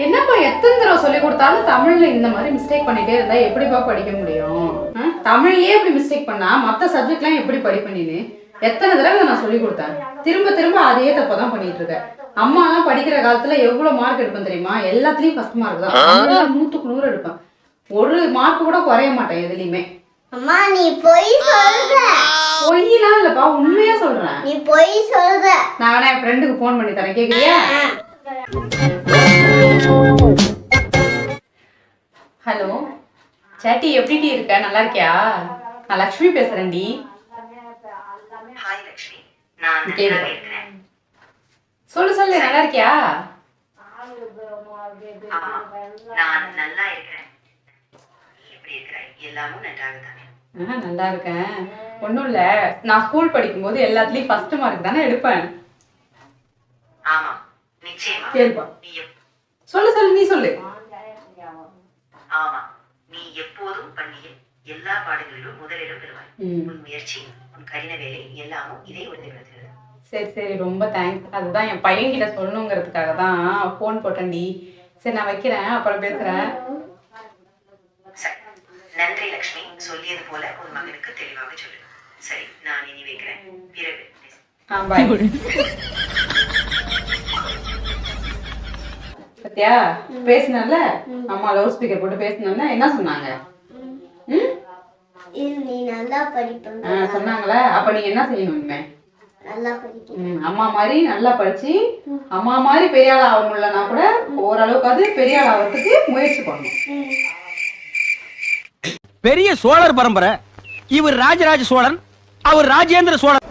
என்னப்பா எத்தனை தடவை சொல்லி கொடுத்தாலும் தமிழ்ல இந்த மாதிரி மிஸ்டேக் பண்ணிட்டே இருந்தா எப்படிப்பா படிக்க முடியும்? தமிழ்லயே இப்படி மிஸ்டேக் பண்ணா மற்ற சப்ஜெக்ட்லாம் எப்படி படிப்பேன்னு எத்தனை தடவை நான் சொல்லி கொடுத்தேன். திரும்ப திரும்ப அதே தப்பதான் பண்ணிட்டு இருக்கேன். அம்மாலாம் படிக்கிற காலத்துல எவ்வளவு மார்க் எடுப்பேன் தெரியுமா? எல்லாத்துலயும் ஃபர்ஸ்ட் மார்க் தான். 100க்கு 100 எடுப்பேன். ஒரு மார்க் கூட குறைய மாட்டேன் எதுலயுமே. அம்மா நீ பொய் சொல்ற. பொய்யெல்லாம் இல்லப்பா, உண்மையா சொல்றேன். நீ பொய் சொல்ற. நான் வேணா என் ஃப்ரெண்டுக்கு போன் பண்ணி தரேன், கேக்குறியா? ஹலோ சாட்டி, எப்படி இருக்க? நல்லா இருக்கியா? நான் லக்ஷ்மி பேசுறேன்டி. ஹாய் லக்ஷ்மி, நான் நல்லா இருக்கேன். சொல்லு சொல்லு, நல்லா இருக்கியா? நான் நல்லா இருக்கேன். எப்படி இருக்கிற? எல்லாமும் நன்றாக தானே? நல்லா இருக்கேன். ஒன்றும் இல்லை, நான் ஸ்கூல் படிக்கும்போது எல்லாத்துலேயும் ஃபர்ஸ்ட் மார்க் தானே எடுப்பேன். ஆமா, நிச்சயமா. கேள்பா, சொல்லு சொல்லு, நீ சொல்லு. ஆமா, நீ எப்போதும் பள்ளியில் எல்லா பாடங்களிலும் முதலிடம் பெறுவாய். உன் முயற்சி, உன் கடின வேலை எல்லாமும் இதை உறுதிப்படுத்துகிறது. சரி சரி, ரொம்ப தேங்க்ஸ். அதுதான் என் பையன்கிட்ட சொல்லணுங்கிறதுக்காக தான் ஃபோன் போட்டேன்டி. சரி நான் வைக்கிறேன், அப்புறம் பேசுறேன். நன்றி லக்ஷ்மி, சொல்லியது போல உன் மகனுக்கு தெளிவாக சொல்லு. சரி, நான் இனி வைக்கிறேன். பிறகு பத்தியா பேசினல, அம்மா லவுட் ஸ்பீக்கர் போட்டு பேசினா என்ன சொன்னாங்க? நீ நல்லா படிப்ப சொன்னாங்களா? அப்ப நீ என்ன செய்யணும்? இனிமே நல்லா படிக்கணும். அம்மா மாதிரி நல்லா படிச்சு அம்மா மாதிரி பெரிய ஆள் ஆக முடியலன்னா கூட ஓரளவுக்கு அது பெரிய ஆள் ஆகிறதுக்கு முயற்சி பண்ணணும். பெரிய சோழர் பரம்பரை. இவர் ராஜராஜ சோழன், அவர் ராஜேந்திர சோழன்.